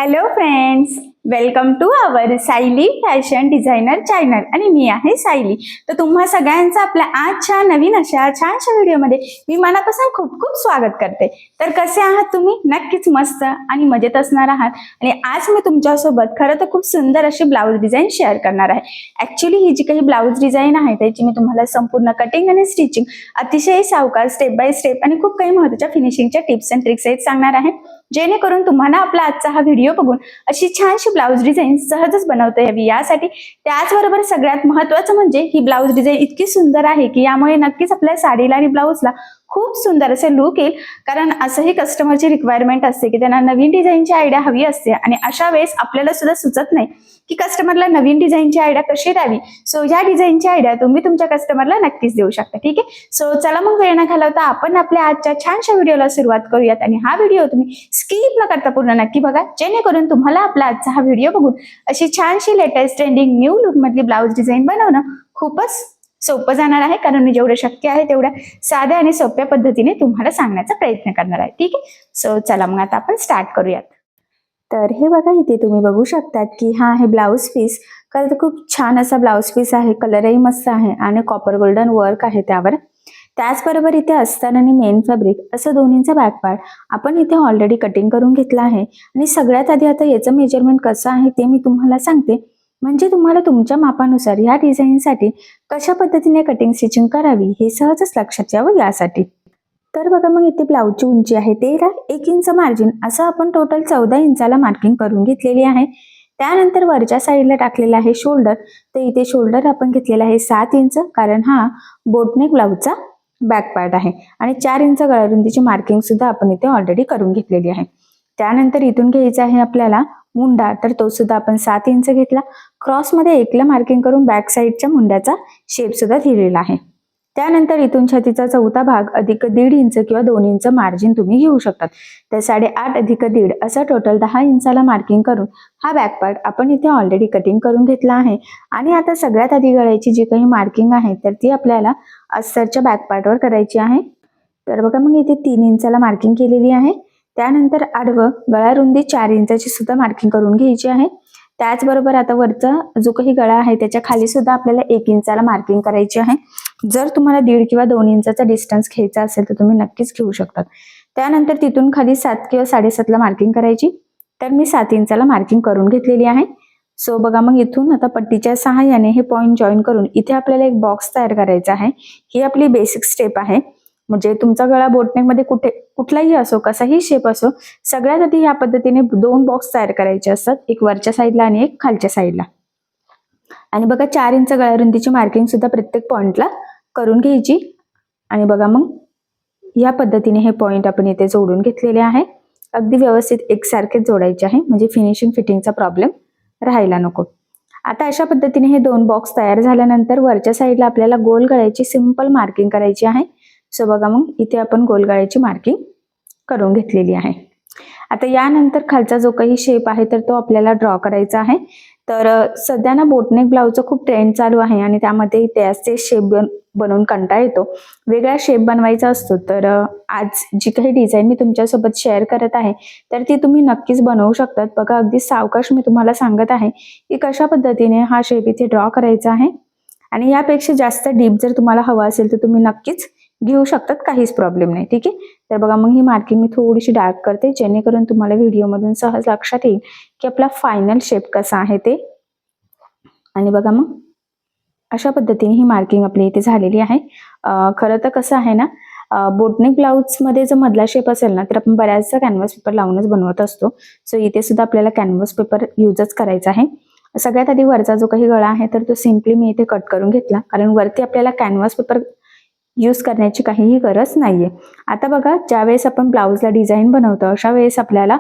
Hello friends, welcome to our Sayali fashion designer channel आणि मी आहे सायली. तर तुम्हा सगळ्यांचं आपल्या आजच्या नवीन अशा छानशा व्हिडिओमध्ये मी मनापासून खूप खूप स्वागत करते. तर कसे आहात तुम्ही? नक्कीच मस्त आणि मजेत असणार आहात. आणि आज मी तुमच्यासोबत खरं तर खूप सुंदर अशी ब्लाऊज डिझाईन शेअर करणार आहे. ऍक्च्युली ही जी काही ब्लाऊज डिझाईन आहे त्याची मी तुम्हाला संपूर्ण कटिंग आणि स्टिचिंग अतिशय सावकाश स्टेप बाय स्टेप आणि खूप काही महत्त्वाच्या फिनिशिंगच्या टिप्स अँड ट्रिक्स सांगणार आहे, जेणेकरून तुम्हाला आपला आजचा हा व्हिडिओ बघून अशी छानशी ब्लाऊज डिझाईन सहजच बनवता यावी यासाठी. त्याचबरोबर सगळ्यात महत्त्वाचं म्हणजे ही ब्लाऊज डिझाईन इतकी सुंदर आहे की यामुळे नक्कीच आपल्या साडीला आणि ब्लाऊजला खूप सुंदर असे लुक येईल. कारण असंही कस्टमरची रिक्वायरमेंट असते की त्यांना नवीन डिझाईनची आयडिया हवी असते आणि अशा वेळेस आपल्याला सुद्धा सुचत नाही की कस्टमरला नवीन डिझाईनची आयडिया कशी द्यावी. सो ह्या डिझाईनची आयडिया तुम्ही तुमच्या कस्टमरला नक्कीच देऊ शकता. ठीक आहे, सो चला मग वेळ न घालवता आपण आपल्या आजच्या छानशा व्हिडिओला सुरुवात करूयात. आणि हा व्हिडिओ तुम्ही स्किप न करता पूर्ण नक्की बघा, जेणेकरून तुम्हाला आपला आजचा हा व्हिडिओ बघून अशी छानशी लेटेस्ट ट्रेंडिंग न्यू लुक मधली ब्लाऊज डिझाईन बनवणं खूपच सोपं जाणार आहे. कारण मी जेवढं शक्य आहे तेवढ्या साध्या आणि सोप्या पद्धतीने तुम्हाला सांगण्याचा प्रयत्न करणार आहे. ठीक आहे, सो चला मग आता आपण स्टार्ट करूयात. तर हे बघा, इथे तुम्ही बघू शकतात की हा आहे ब्लाऊज पीस. खरं खूप छान असा ब्लाऊज पीस आहे, कलरही मस्त आहे आणि कॉपर गोल्डन वर्क आहे त्यावर. त्याचबरोबर इथे अस्तर आणि मेन फॅब्रिक असं दोन्हींचा बॅक पार्ट आपण इथे ऑलरेडी कटिंग करून घेतला आहे. आणि सगळ्यात आधी आता याचं मेजरमेंट कसं आहे ते मी तुम्हाला सांगते, म्हणजे तुम्हाला तुमच्या मापानुसार ह्या डिझाईनसाठी कशा पद्धतीने कटिंग स्टिचिंग करावी हे सहजच लक्षात यावं यासाठी. तर बघा, मग इथे ब्लाऊजची उंची आहे 13, 1 इंच मार्जिन असं आपण टोटल 14 इंचाला मार्किंग करून घेतलेली आहे. त्यानंतर वरच्या साईडला टाकलेला आहे शोल्डर. तर इथे शोल्डर आपण घेतलेला आहे 7 इंच, कारण हा बोटनेक ब्लाऊजचा बॅक पार्ट आहे. आणि 4 इंच गळारुंदीची मार्किंग सुद्धा आपण इथे ऑलरेडी करून घेतलेली आहे. त्यानंतर इथून घ्यायचा आहे आपल्याला मुंडा, तर तो सुद्धा आपण 7 इंच घेतला. क्रॉसमध्ये 1ला मार्किंग करून बॅक साईडच्या मुंड्याचा शेप सुद्धा दिलेला आहे. त्यानंतर इथून छातीचा चौथा भाग अधिक 1.5 इंच किंवा 2 इंच मार्जिन तुम्ही घेऊ शकतात. तर 8.5 अधिक 1.5 असं टोटल 10 इंचाला मार्किंग करून हा बॅक पार्ट आपण इथे ऑलरेडी कटिंग करून घेतला आहे. आणि आता सगळ्यात आधी गळ्याची जी काही मार्किंग आहे तर ती आपल्याला अस्तरच्या बॅक पार्टवर करायची आहे. तर बघा, मग इथे 3 इंचाला मार्किंग केलेली आहे. त्यानंतर आडवं गळा रुंदी 4 इंचाची सुद्धा मार्किंग करून घ्यायची आहे. त्याचबरोबर आता वरचा जो काही गळा आहे त्याच्या खाली सुद्धा आपल्याला 1 इंचाला मार्किंग करायची आहे. जर तुम्हाला 1.5 किंवा 2 इंचाचा डिस्टन्स घ्यायचा असेल तर तुम्ही नक्कीच घेऊ शकतात. त्यानंतर तिथून खाली 7 किंवा 7.5ला मार्किंग करायची. तर मी 7 इंचाला मार्किंग करून घेतलेली आहे. सो बघा, मग इथून आता पट्टीच्या सहाय्याने हे पॉईंट जॉईन करून इथे आपल्याला एक बॉक्स तयार करायचा आहे. ही आपली बेसिक स्टेप आहे. म्हणजे तुमचा गळा बोटनेक मध्ये कुठलाही असो, कसाही शेप असो, सगळ्यात आधी ह्या पद्धतीने 2 बॉक्स तयार करायचे असतात, एक वरच्या साईडला आणि एक खालच्या साईडला. आणि बघा, 4 इंच गळारुंदीची मार्किंग सुद्धा प्रत्येक पॉइंटला करून घ्यायची. आणि बघा, मग या पद्धतीने हे पॉइंट आपण इथे जोडून घेतलेले आहे. अगदी व्यवस्थित एकसारखेच जोडायचे आहे, म्हणजे फिनिशिंग फिटिंगचा प्रॉब्लेम राहायला नको. आता अशा पद्धतीने हे 2 बॉक्स तयार झाल्यानंतर वरच्या साईडला आपल्याला गोल गळ्याची सिंपल मार्किंग करायची आहे. सो बघा, मग इथे आपण गोल गळ्याची मार्किंग करून घेतलेली आहे. आता यानंतर खालचा जो काही शेप आहे तर तो आपल्याला ड्रॉ करायचा आहे. तर सध्या ना बोटनेक ब्लाऊजचा खूप ट्रेंड चालू आहे आणि त्यामध्ये त्याचे शेप बनवून कंटाळा येतो, वेगळा शेप बनवायचा असतो. तर आज जी काही डिझाईन मी तुमच्यासोबत शेअर करत आहे तर ती तुम्ही नक्कीच बनवू शकतात. बघा, अगदी सावकाश मी तुम्हाला सांगत आहे की कशा पद्धतीने हा शेप इथे ड्रॉ करायचा आहे. आणि यापेक्षा जास्त डीप जर तुम्हाला हवा असेल तर तुम्ही नक्कीच घेऊ शकतात, काहीच प्रॉब्लेम नाही. ठीक आहे, तर बघा, मग ही मार्किंग मी थोडीशी डार्क करते, जेणेकरून तुम्हाला व्हिडिओमधून सहज लक्षात येईल की आपला फायनल शेप कसा आहे ते. आणि बघा, मग अशा पद्धतीने ही मार्किंग आपली इथे झालेली आहे. खरं तर कसं आहे ना, बोटनेक ब्लाऊज मध्ये जर मधला शेप असेल ना तर आपण बऱ्याचदा कॅनव्हास पेपर लावूनच बनवत असतो. सो इथे सुद्धा आपल्याला कॅनव्हास पेपर युजच करायचा आहे. सगळ्यात आधी वरचा जो काही गळा आहे तर तो सिम्पली मी इथे कट करून घेतला, कारण वरती आपल्याला कॅनव्हास पेपर यूज करण्याची काहीही गरज नाहीये. आता बघा, ज्या वेळेस आपण ब्लाऊजला डिझाईन बनवतो अशा वेळेस आपल्याला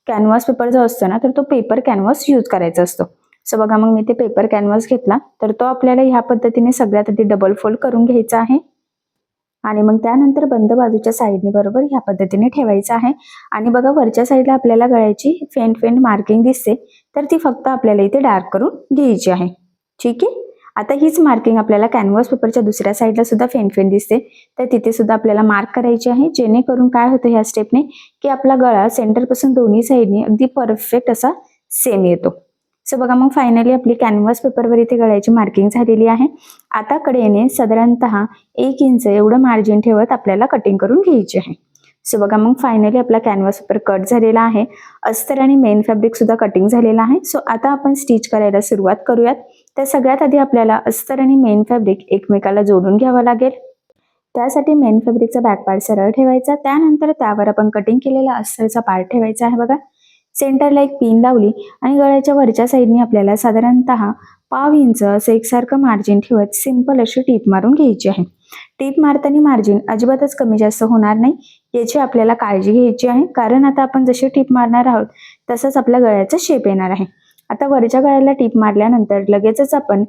कॅनव्हास पेपर जो असतो ना तर तो पेपर कॅनव्हास यूज करायचा असतो. सो बघा, मग मी ते पेपर कॅनव्हास घेतला, तर तो आपल्याला ह्या पद्धतीने सगळ्यात आधी डबल फोल्ड करून घ्यायचा आहे. आणि मग त्यानंतर बंद बाजूच्या साईडने बरोबर ह्या पद्धतीने ठेवायचं आहे. आणि बघा, वरच्या साईडला आपल्याला गळ्याची फेंट मार्किंग दिसते, तर ती फक्त आपल्याला इथे डार्क करून घ्यायची आहे. ठीक आहे, आता हीच मार्किंग आपल्याला कॅनव्हास पेपरच्या दुसऱ्या साईडला सुद्धा फेनफेन दिसते, तर तिथे सुद्धा आपल्याला मार्क करायची आहे, जेणेकरून काय होतं ह्या स्टेपने की आपला गळा सेंटरपासून दोन्ही साईडने अगदी परफेक्ट असा सेम येतो. सो बघा मग फायनली आपली कॅनव्हास पेपरवर इथे गळ्याची मार्किंग झालेली आहे. आता कडेने साधारणतः 1 इंच एवढं मार्जिन ठेवत आपल्याला कटिंग करून घ्यायची आहे. सो बघा मग फायनली आपला कॅनव्हास पेपर कट झालेला आहे. अस्तर आणि मेन फॅब्रिक सुद्धा कटिंग झालेला आहे. सो आता आपण स्टिच करायला सुरुवात करूयात. तर सगळ्यात आधी आपल्याला अस्तर आणि मेन फॅब्रिक एकमेकाला जोडून घ्यावं लागेल. त्यासाठी मेन फॅब्रिकचा बॅक पार्ट सरळ ठेवायचा, त्यानंतर त्यावर आपण कटिंग केलेला अस्तरचा पार्ट ठेवायचा आहे. बघा सेंटरला एक पिन लावली आणि गळ्याच्या वरच्या साईडने आपल्याला साधारणतः पाव इंच असं एकसारखं मार्जिन ठेवत सिंपल अशी टीप मारून घ्यायची आहे. टीप मारताना मार्जिन अजिबातच कमी जास्त होणार नाही याची आपल्याला काळजी घ्यायची आहे, कारण आता आपण जशी टीप मारणार आहोत तसंच आपल्या गळ्याचा शेप येणार आहे. आता वरच्या गळ्याला टीप मारल्यानंतर लगेचच आपण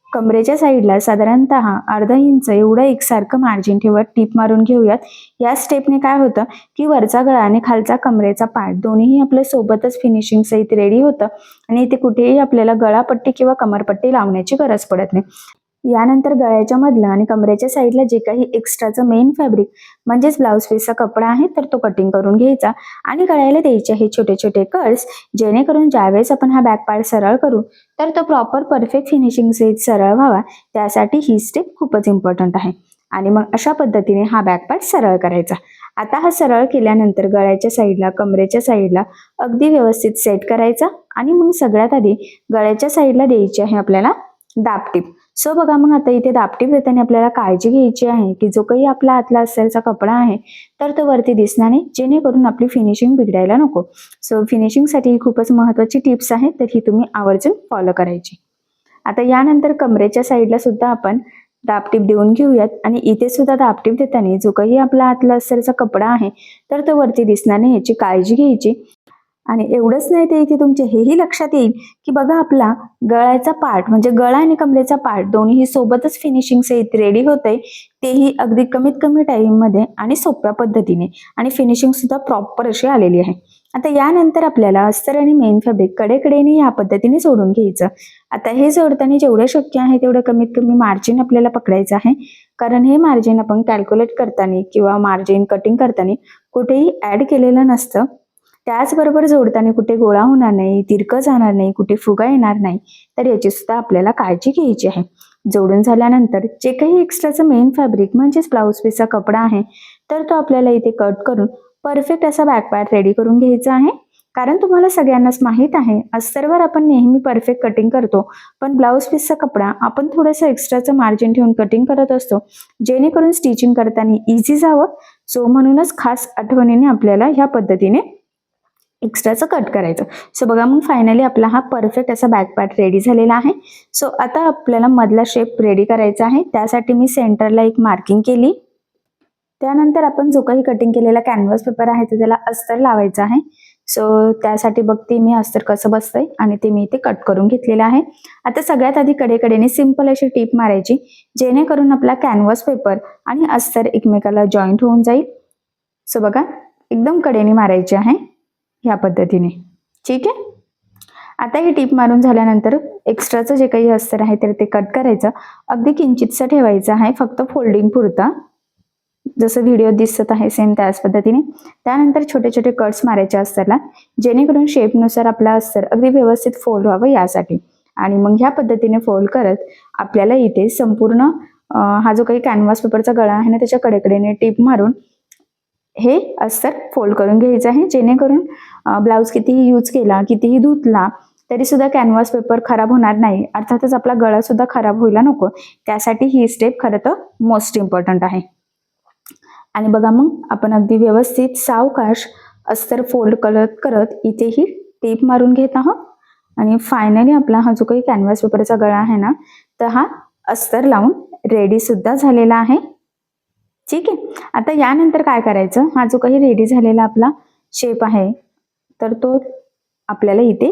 कमरेच्या साईडला साधारणतः अर्धा इंच एवढं एकसारखं मार्जिन ठेवत टीप मारून घेऊयात. या स्टेपने काय होतं की वरचा गळा आणि खालचा कमरेचा पार्ट दोन्हीही आपल्या सोबतच फिनिशिंग सहित रेडी होतं आणि इथे कुठेही आपल्याला गळापट्टी किंवा कमरपट्टी लावण्याची गरज पडत नाही. यानंतर गळ्याच्या मधलं आणि कमरेच्या साईडला जे काही एक्स्ट्राचं मेन फॅब्रिक म्हणजेच ब्लाऊज पीसचा कपडा आहे तर तो कटिंग करून घ्यायचा आणि गळ्याला द्यायचे आहे छोटे छोटे कट्स, जेणेकरून ज्यावेळेस आपण हा बॅक पार्ट सरळ करू तर तो प्रॉपर परफेक्ट फिनिशिंग सहित सरळ व्हावा, त्यासाठी ही स्टेप खूपच इम्पॉर्टंट आहे. आणि मग अशा पद्धतीने हा बॅक पार्ट सरळ करायचा. आता हा सरळ केल्यानंतर गळ्याच्या साईडला कमरेच्या साईडला अगदी व्यवस्थित सेट करायचा आणि मग सगळ्यात आधी गळ्याच्या साईडला द्यायची आहे आपल्याला दाबटीप. सो बघा मग आता इथे दाबटीप देताना आपल्याला काळजी घ्यायची आहे की जो काही आपला आतला अस्तरचा कपडा आहे तर तो वरती दिसणार नाही, जेणेकरून आपली फिनिशिंग बिघडायला नको. सो फिनिशिंगसाठी खूपच महत्त्वाची टिप्स आहे, तर ही तुम्ही आवर्जून फॉलो करायची. आता यानंतर कमरेच्या साईडला सुद्धा आपण दाबटीप देऊन घेऊयात आणि इथे सुद्धा दाबटीप देताना जो काही आपला आतला अस्तरचा कपडा आहे तर तो वरती दिसणार नाही याची काळजी घ्यायची. आणि एवढंच नाही, ते इथे तुमच्या हेही लक्षात येईल की बघा आपला गळ्याचा पार्ट म्हणजे गळा आणि कमरेचा पार्ट दोन्ही सोबतच फिनिशिंग सहित रेडी होतंय, तेही अगदी कमीत कमी टाइममध्ये आणि सोप्या पद्धतीने, आणि फिनिशिंग सुद्धा प्रॉपर अशी आलेली आहे. आता यानंतर आपल्याला अस्तर आणि मेन फॅब्रिक कडेकडेने या पद्धतीने जोडून घ्यायचं. आता हे जोडताना जेवढं शक्य आहे तेवढं कमीत कमी मार्जिन आपल्याला पकडायचं आहे, कारण हे मार्जिन आपण कॅल्क्युलेट करताना किंवा मार्जिन कटिंग करताना कुठेही ऍड केलेलं नसतं. त्याचबरोबर जोडताना कुठे गोळा होणार नाही, तिरकं जाणार नाही, कुठे फुगा येणार नाही, तर याची सुद्धा आपल्याला काळजी घ्यायची आहे. जोडून झाल्यानंतर जे काही एक्स्ट्राचं मेन फॅब्रिक म्हणजेच ब्लाऊज पीसचा कपडा आहे तर तो आपल्याला इथे कट करून परफेक्ट असा बॅक पार्ट रेडी करून घ्यायचा आहे. कारण तुम्हाला सगळ्यांनाच माहीत आहे अस्तरवर आपण नेहमी परफेक्ट कटिंग करतो, पण ब्लाऊज पीसचा कपडा आपण थोडंसं एक्स्ट्राचं मार्जिन ठेवून कटिंग करत असतो, जेणेकरून स्टिचिंग करताना इझी जावं. सो म्हणूनच खास आठवणीने आपल्याला ह्या पद्धतीने एक्स्ट्राचं कट करायचं. सो बघा मग फायनली आपला हा परफेक्ट असा बॅक पार्ट रेडी झालेला आहे. सो आता आपल्याला मधला शेप रेडी करायचा आहे. त्यासाठी मी सेंटरला एक मार्किंग केली. त्यानंतर आपण जो काही कटिंग केलेला कॅनव्हास पेपर आहे तर त्याला अस्तर लावायचं आहे. सो त्यासाठी बघते मी अस्तर कसं बसतंय आणि ते मी इथे कट करून घेतलेलं आहे. आता सगळ्यात आधी कडेकडेने सिंपल अशी टीप मारायची, जेणेकरून आपला कॅनव्हास पेपर आणि अस्तर एकमेकाला जॉईंट होऊन जाईल. सो बघा एकदम कडेने मारायची आहे ह्या पद्धतीने, ठीक आहे. आता ही टीप मारून झाल्यानंतर एक्स्ट्राचं जे काही अस्तर आहे तर ते कट करायचं, अगदी किंचितसं ठेवायचं आहे, फक्त फोल्डिंग पुरता, जसं व्हिडिओ दिसत आहे सेम त्याच पद्धतीने. त्यानंतर छोटे छोटे कट्स मारायचे अस्तरला, जेणेकरून शेपनुसार आपला अस्तर अगदी व्यवस्थित फोल्ड व्हावं यासाठी. आणि मग ह्या पद्धतीने फोल्ड करत आपल्याला इथे संपूर्ण हा जो काही कॅनव्हास पेपरचा गळा आहे ना त्याच्या कडेकडेने टीप मारून हे अस्तर फोल्ड करून घ्यायचं आहे, जेणेकरून ब्लाऊज कितीही यूज केला, कितीही धुतला तरी सुद्धा कॅनव्हास पेपर खराब होणार नाही. अर्थातच आपला गळा सुद्धा खराब व्हायला नको, त्यासाठी ही स्टेप खरं तर मोस्ट इम्पॉर्टंट आहे. आणि बघा मग आपण अगदी व्यवस्थित सावकाश अस्तर फोल्ड करत करत इथेही टीप मारून घेत आहोत. आणि फायनली आपला हा जो काही कॅनव्हास पेपरचा गळा आहे ना तर हा अस्तर लावून रेडी सुद्धा झालेला आहे, ठीक आहे. आता यानंतर काय करायचं, हा जो काही रेडी झालेला आपला शेप आहे तर तो आपल्याला इथे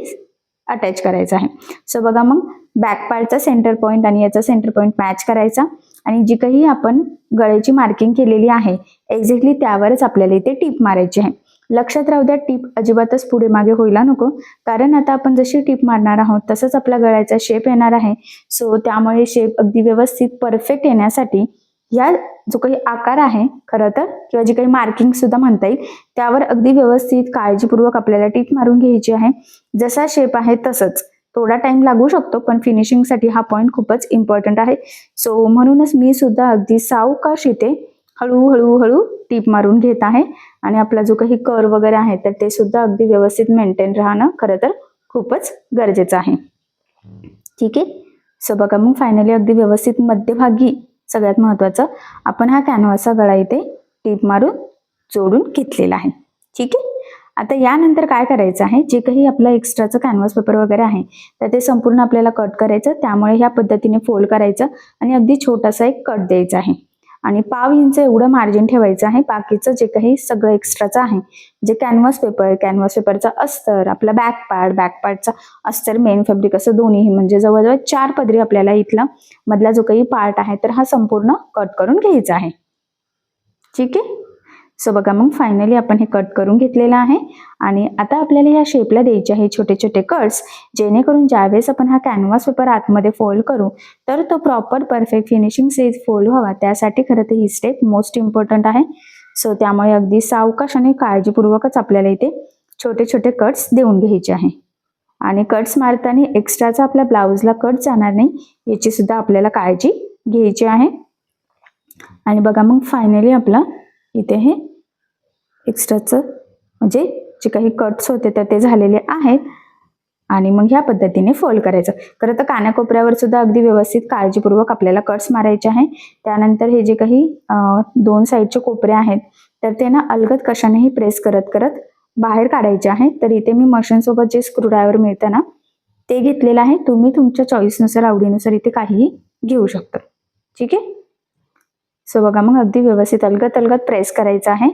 अटॅच करायचा आहे. सो बघा मग बॅक पार्टचा सेंटर पॉईंट आणि याचा सेंटर पॉईंट मॅच करायचा आणि जी काही आपण गळ्याची मार्किंग केलेली आहे एक्झॅक्टली त्यावरच आपल्याला इथे टीप मारायची आहे. लक्षात राहू द्या, टीप अजिबातच पुढे मागे व्हायला नको, कारण आता आपण जशी टीप मारणार आहोत तसंच आपला गळ्याचा शेप येणार आहे. सो त्यामुळे शेप अगदी व्यवस्थित परफेक्ट येण्यासाठी या जो काही आकार आहे खरं तर, किंवा जी काही मार्किंग सुद्धा म्हणता येईल, त्यावर अगदी व्यवस्थित काळजीपूर्वक आपल्याला टीप मारून घ्यायची आहे. जसा शेप आहे तसंच. थोडा टाइम लागू शकतो, पण फिनिशिंगसाठी हा पॉईंट खूपच इम्पॉर्टंट आहे. सो म्हणूनच मी सुद्धा अगदी सावकाश इथे हळूहळू टीप मारून घेत आहे. आणि आपला जो काही कर्व वगैरे आहे तर ते सुद्धा अगदी व्यवस्थित मेंटेन राहणं खरं तर खूपच गरजेचं आहे. ठीक आहे. सो बघा, मग फायनली अगदी व्यवस्थित मध्यभागी सगळ्यात महत्वाचं आपण हा कॅनव्हासचा गळा इथे टीप मारून जोडून घेतलेला आहे. ठीक आहे. आता यानंतर काय करायचं आहे, जे काही आपलं एक्स्ट्राचं कॅनव्हास पेपर वगैरे आहे तर ते संपूर्ण आपल्याला कट करायचं. त्यामुळे ह्या पद्धतीने फोल्ड करायचं आणि अगदी छोटासा एक कट द्यायचा आहे. आणि 1/2 इंच एवढं मार्जिन ठेवायचं आहे. बाकीचं जे काही सगळं एक्स्ट्राचं आहे, जे कॅनव्हास पेपरचा अस्तर, आपला बॅकपार्टचा अस्तर, मेन फॅब्रिक, असं दोन्ही म्हणजे जवळजवळ 4 पदरी आपल्याला इथला मधला जो काही पार्ट आहे तर हा संपूर्ण कट करून घ्यायचा आहे. ठीक आहे. सो बघा, मग फायनली आपण हे कट करून घेतलेलं आहे. आणि आता आपल्याला या शेपला द्यायचे आहे छोटे छोटे कट्स, जेणेकरून ज्यावेळेस आपण हा कॅनव्हास पेपर आतमध्ये फोल्ड करू तर तो proper perfect finishing size fold व्हावा. त्यासाठी खरं तर ही स्टेप मोस्ट इम्पॉर्टंट आहे. सो त्यामुळे अगदी सावकाश आणि काळजीपूर्वकच आपल्याला इथे छोटे छोटे कट्स देऊन घ्यायचे आहे. आणि कट्स मारताना एक्स्ट्राचा आपल्या ब्लाऊजला कट जाणार नाही याची सुद्धा आपल्याला काळजी घ्यायची आहे. आणि बघा, मग फायनली आपला इथे हे एक्स्ट्राचं म्हणजे जे काही कट्स होते तर ते झालेले आहेत. आणि मग ह्या पद्धतीने फोल्ड करायचं. खरं तर कानाकोपऱ्यावर सुद्धा अगदी व्यवस्थित काळजीपूर्वक आपल्याला कट्स मारायचे आहे. त्यानंतर हे जे काही 2 साईडचे कोपरे आहेत तर ते ना अलगद कशानेही प्रेस करत करत बाहेर काढायचे आहे. तर इथे मी मशीनसोबत जे स्क्रूड्रायव्हर मिळतं ना ते घेतलेलं आहे. तुम्ही तुमच्या चॉईसनुसार, आवडीनुसार इथे काहीही घेऊ शकता. ठीक आहे. सो बघा, मग अगदी व्यवस्थित अलगद प्रेस करायचं आहे.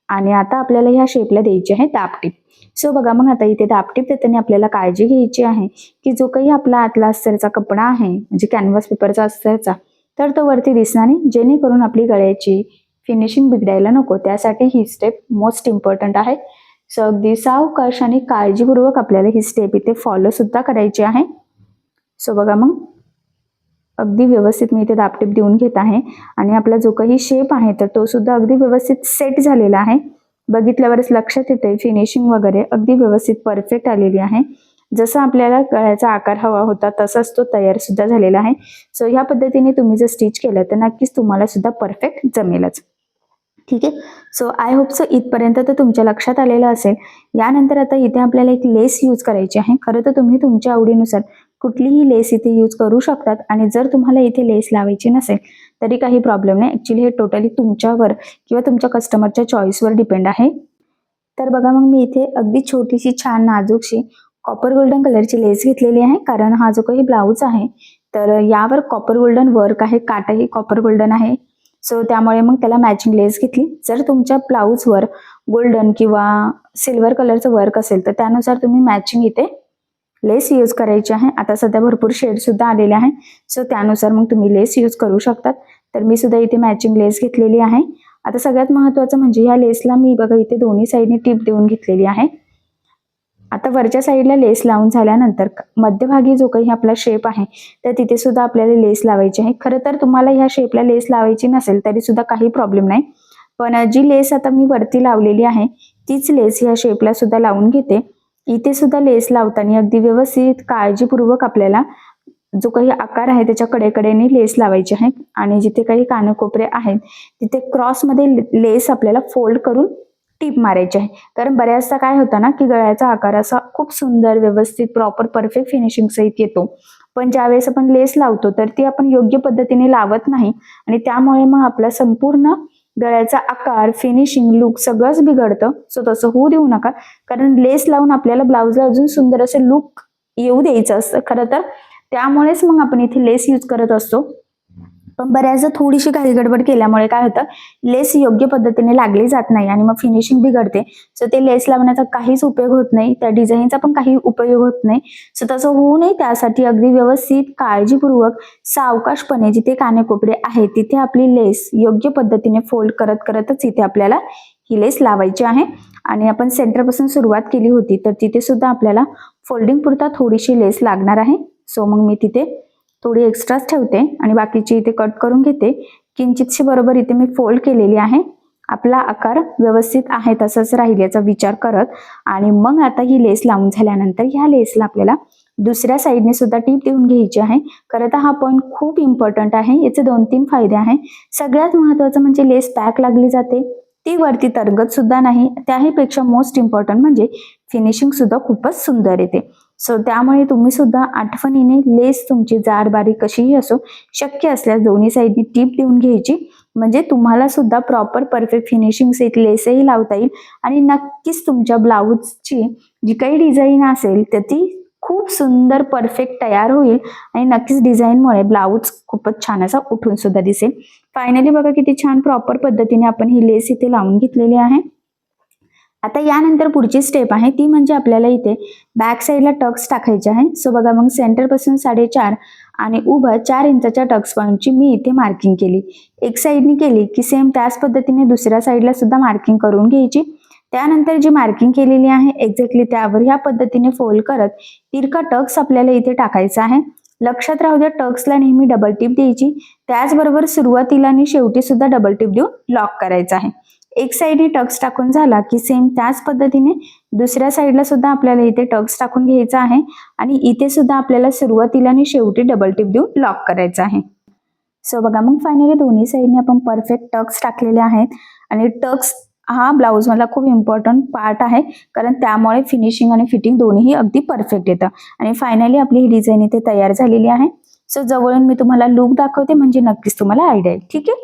आणि आता आपल्याला ह्या शेपला द्यायची आहे दाबटीप. सो बघा, मग आता इथे दाबटीप देताना आपल्याला काळजी घ्यायची आहे की जो काही आपला आतला अस्तरचा कपडा आहे म्हणजे कॅनव्हास पेपरचा अस्तरचा, तर तो वरती दिसणार नाही, जेणेकरून आपली गळ्याची फिनिशिंग बिघडायला नको. त्यासाठी ही स्टेप मोस्ट इम्पॉर्टंट आहे. सो अगदी सावकाश आणि काळजीपूर्वक आपल्याला ही स्टेप इथे फॉलो सुद्धा करायची आहे. सो बघा, मग अगदी व्यवस्थित मी इथे दाबटीप देऊन घेत आहे. आणि आपला जो काही शेप आहे तर तो सुद्धा अगदी व्यवस्थित सेट झालेला आहे. बघितल्यावरच लक्षात येते फिनिशिंग वगैरे अगदी व्यवस्थित परफेक्ट आलेली आहे. जसा आपल्याला गळ्याचा आकार हवा होता तसाच तो तयार सुद्धा झालेला आहे. सो ह्या पद्धतीने तुम्ही जर स्टिच केलं तर नक्कीच तुम्हाला सुद्धा परफेक्ट जमेलच. ठीक आहे. सो आय होप सो इथपर्यंत तर तुमच्या लक्षात आलेलं असेल. यानंतर आता इथे आपल्याला एक लेस यूज करायची आहे. खरं तर तुम्ही तुमच्या आवडीनुसार कुठलीही लेस इथे यूज करू शकतात. आणि जर तुम्हाला इथे लेस लावायची नसेल तरी काही प्रॉब्लेम नाही. ऍक्च्युली हे टोटली तुमच्यावर किंवा तुमच्या कस्टमरच्या चॉईसवर डिपेंड आहे. तर बघा, मग मी इथे अगदी छोटीशी छान नाजूकशी कॉपर गोल्डन कलरची लेस घेतलेली आहे. कारण हा जो काही ब्लाऊज आहे तर यावर कॉपर गोल्डन वर्क आहे, काटाही कॉपर गोल्डन आहे. सो त्यामुळे मग त्याला मॅचिंग लेस घेतली. जर तुमच्या ब्लाऊजवर गोल्डन किंवा सिल्वर कलरचं वर्क असेल तर त्यानुसार तुम्ही मॅचिंग इथे लेस यूज करायची आहे. आता सध्या भरपूर शेड सुद्धा आलेले आहे. सो त्यानुसार मग तुम्ही लेस यूज करू शकतात. तर मी सुद्धा इथे मॅचिंग लेस घेतलेली आहे. आता सगळ्यात महत्त्वाचं म्हणजे ह्या लेसला मी बघा इथे दोन्ही साईडने टीप देऊन घेतलेली आहे. आता वरच्या साईडला लेस लावून झाल्यानंतर मध्यभागी जो काही आपला शेप आहे तर तिथे सुद्धा आपल्याला लेस लावायची आहे. खरं तर तुम्हाला ह्या शेपला लेस लावायची नसेल तरी सुद्धा काही प्रॉब्लेम नाही. पण जी लेस आता मी वरती लावलेली आहे तीच लेस ह्या शेपला सुद्धा लावून घेते. इथे सुद्धा लेस लावताना अगदी व्यवस्थित काळजीपूर्वक आपल्याला जो काही आकार आहे त्याच्या कडेकडेने लेस लावायची आहे. आणि जिथे काही कानकोपरे आहेत तिथे क्रॉसमध्ये लेस आपल्याला फोल्ड करून टीप मारायची आहे. कारण बऱ्याचदा काय होतं ना की गळ्याचा आकार असा खूप सुंदर, व्यवस्थित, प्रॉपर, परफेक्ट फिनिशिंग सहित येतो. पण ज्यावेळेस आपण लेस लावतो तर ती आपण योग्य पद्धतीने लावत नाही. आणि त्यामुळे मग आपला संपूर्ण गळ्याचा आकार, फिनिशिंग, लुक सगळंच बिघडतं. सो तसं होऊ देऊ नका. कारण लेस लावून आपल्याला ब्लाऊजला अजून सुंदर असं लुक येऊ द्यायचं असतं खरं तर. त्यामुळेच मग आपण इथे लेस यूज करत असतो. पण बऱ्याचदा थोडीशी घाई गडबड केल्यामुळे काय होतं, लेस योग्य पद्धतीने लागली जात नाही आणि मग फिनिशिंग बिघडते. सो ते लेस लावण्याचा काहीच उपयोग होत नाही. त्या डिझाईनचा पण काही उपयोग होत नाही. सो तसं होऊ नये त्यासाठी अगदी व्यवस्थित, काळजीपूर्वक, सावकाशपणे जिथे कानेकोपरे आहेत तिथे आपली लेस योग्य पद्धतीने फोल्ड करतच इथे आपल्याला ही लेस लावायची आहे. आणि आपण सेंटरपासून सुरुवात केली होती तर तिथे सुद्धा आपल्याला फोल्डिंग पुरता थोडीशी लेस लागणार आहे. सो मग मी तिथे थोडी एक्स्ट्राच ठेवते आणि बाकीची इथे कट करून घेते. किंचितशी बरोबर इथे मी फोल्ड केलेली आहे. आपला आकार व्यवस्थित आहे तसंच राहील याचा विचार करत. आणि मग आता ही लेस लावून झाल्यानंतर ह्या लेसला आपल्याला दुसऱ्या साईडने सुद्धा टीप देऊन घ्यायची आहे. खरं तर हा पॉईंट खूप इम्पॉर्टंट आहे. याचे 2-3 फायदे आहेत. सगळ्यात महत्त्वाचं म्हणजे लेस पॅक लागली जाते, ती वरती तरंगत सुद्धा नाही. त्याहीपेक्षा मोस्ट इम्पॉर्टंट म्हणजे फिनिशिंग सुद्धा खूपच सुंदर येते. सो त्यामुळे तुम्ही सुद्धा आठवणीने लेस तुमची जाड बारीक कशीही असो, शक्य असल्यास दोन्ही साईडनी टीप देऊन घ्यायची. म्हणजे तुम्हाला सुद्धा प्रॉपर परफेक्ट फिनिशिंग सेट लेसही लावता येईल आणि नक्कीच तुमच्या ब्लाऊजची जी काही डिझाईन असेल तर ती खूप सुंदर परफेक्ट तयार होईल आणि नक्कीच डिझाईनमुळे ब्लाऊज खूपच छान असा उठून सुद्धा दिसेल. फायनली बघा किती छान प्रॉपर पद्धतीने आपण ही लेस इथे लावून घेतलेली आहे. आता यानंतर पुढची स्टेप आहे ती म्हणजे आपल्याला इथे बॅक साईडला टक्स टाकायचे आहे. सो बघा मग सेंटरपासून 4.5 आणि उभं 4 इंचाच्या टक्स पॉईंटची मी इथे मार्किंग केली. एक साईडनी केली की सेम त्याच पद्धतीने दुसऱ्या साईडला सुद्धा मार्किंग करून घ्यायची. त्यानंतर जी मार्किंग केलेली आहे एक्झॅक्टली त्यावर ह्या पद्धतीने फोल्ड करत तिरका टक्स आपल्याला इथे टाकायचा आहे. लक्षात राहू द्या टक्सला नेहमी डबल टिप द्यायची. त्याचबरोबर सुरुवातीला आणि शेवटी सुद्धा डबल टिप देऊन लॉक करायचा आहे. एक साईडने टक्स टाकून झाला की सेम त्याच पद्धतीने दुसऱ्या साईडला सुद्धा आपल्याला इथे टक्स टाकून घ्यायचा आहे आणि इथे सुद्धा आपल्याला सुरुवातीला आणि शेवटी डबल टिप देऊन लॉक करायचा आहे. सो बघा मग फायनली दोन्ही साईडने आपण परफेक्ट टक्स टाकलेले आहेत आणि टक्स हा ब्लाऊज मला खूप इम्पॉर्टंट पार्ट आहे कारण त्यामुळे फिनिशिंग आणि फिटिंग दोन्हीही अगदी परफेक्ट येतं. आणि फायनली आपली ही डिझाईन इथे तयार झालेली आहे. सो जवळून मी तुम्हाला लुक दाखवते म्हणजे नक्कीच तुम्हाला आयडिया येईल. ठीक आहे.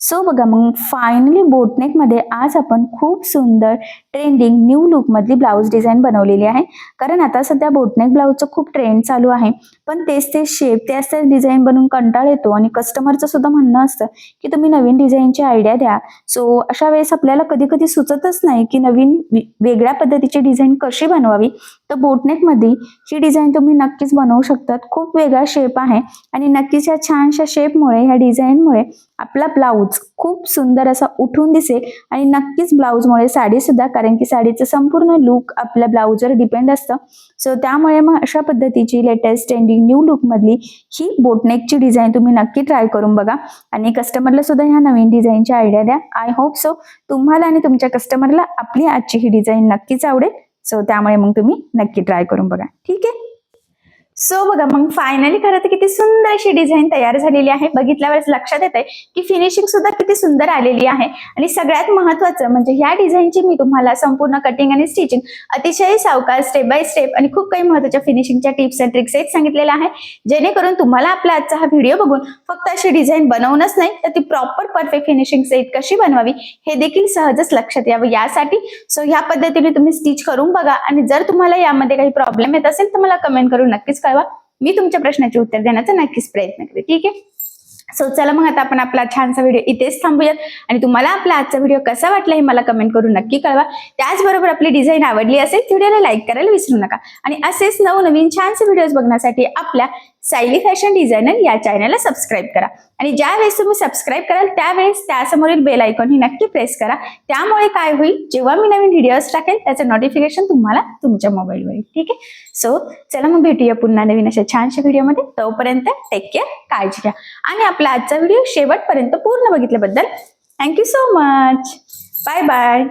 सो बघा मग फायनली बोटनेक मध्ये आज आपण खूप सुंदर ट्रेंडिंग न्यू लुक मधली ब्लाऊज डिझाईन बनवलेली आहे. कारण आता सध्या बोटनेक ब्लाऊजचं खूप ट्रेंड चालू आहे पण तेच शेप त्याच डिझाईन बनवून कंटाळ येतो आणि कस्टमरचं सुद्धा म्हणणं असतं की तुम्ही नवीन डिझाईनची आयडिया द्या. सो अशा वेळेस आपल्याला कधी कधी सुचतच नाही की नवीन वेगळ्या पद्धतीची डिझाईन कशी बनवावी. तर बोटनेक मध्ये ही डिझाईन तुम्ही नक्कीच बनवू शकतात. खूप वेगळा शेप आहे आणि नक्कीच या छानशा शेपमुळे ह्या डिझाईनमुळे आपला ब्लाऊज खूप सुंदर असा उठून दिसेल आणि नक्कीच ब्लाऊजमुळे साडी सुद्धा कारण की साडीचं संपूर्ण लुक आपल्या ब्लाऊजवर डिपेंड असतं. सो त्यामुळे मग अशा पद्धतीची लेटेस्ट ट्रेंडिंग न्यू लुक मधली ही बोटनेकची डिझाईन तुम्ही नक्की ट्राय करून बघा आणि कस्टमरला सुद्धा ह्या नवीन डिझाईनची आयडिया द्या. आय होप सो तुम्हाला आणि तुमच्या कस्टमरला आपली आजची ही डिझाईन नक्कीच आवडेल. सो त्यामुळे मग तुम्ही नक्की ट्राय करून बघा. ठीक आहे. सो बघा मग फायनली खरं तर किती सुंदर अशी डिझाईन तयार झालेली आहे. बघितल्यावरच लक्षात येते की फिनिशिंग सुद्धा किती सुंदर आलेली आहे. आणि सगळ्यात महत्त्वाचं म्हणजे ह्या डिझाईनची मी तुम्हाला संपूर्ण कटिंग आणि स्टिचिंग अतिशय सावकाश स्टेप बाय स्टेप आणि खूप काही महत्त्वाच्या फिनिशिंगच्या टिप्स अँड ट्रिक्स सांगितलेल्या आहे जेणेकरून तुम्हाला आपला आजचा हा व्हिडिओ बघून फक्त अशी डिझाईन बनवणंच नाही तर ती प्रॉपर परफेक्ट फिनिशिंग सेट कशी बनवावी हे देखील सहजच लक्षात यावं यासाठी. सो ह्या पद्धतीने तुम्ही स्टिच करून बघा आणि जर तुम्हाला यामध्ये काही प्रॉब्लेम येत असेल तर मला कमेंट करून नक्कीच कळवा. मी तुमच्या प्रश्नाचे उत्तर देण्याचा नक्कीच प्रयत्न करेन. ठीक आहे. सो चला मग आता आपण आपला छानसा व्हिडिओ इथेच थांबूयात आणि तुम्हाला आपला आजचा व्हिडिओ कसा वाटला हे मला कमेंट करून नक्की कळवा. त्याचबरोबर आपली डिझाईन आवडली असेल व्हिडिओला लाईक करायला विसरू नका आणि असेच नवनवीन छानसे व्हिडिओज बघण्यासाठी आपल्या सायली फॅशन डिझायनर या चॅनलला सबस्क्राईब करा आणि ज्या वेळेस तुम्ही सबस्क्राईब कराल त्यावेळेस त्यासमोरील बेल आयकॉन ही नक्की प्रेस करा. त्यामुळे काय होईल जेव्हा मी नवीन व्हिडिओज टाकेल त्याचं नोटिफिकेशन तुम्हाला तुमच्या मोबाईलवर येईल. ठीक आहे. सो चला मग भेटूया पुन्हा नवीन अशा छानशा व्हिडिओमध्ये. तोपर्यंत टेक केअर, काळजी घ्या आणि आपला आजचा व्हिडिओ शेवटपर्यंत पूर्ण बघितल्याबद्दल thank you so much. Bye bye.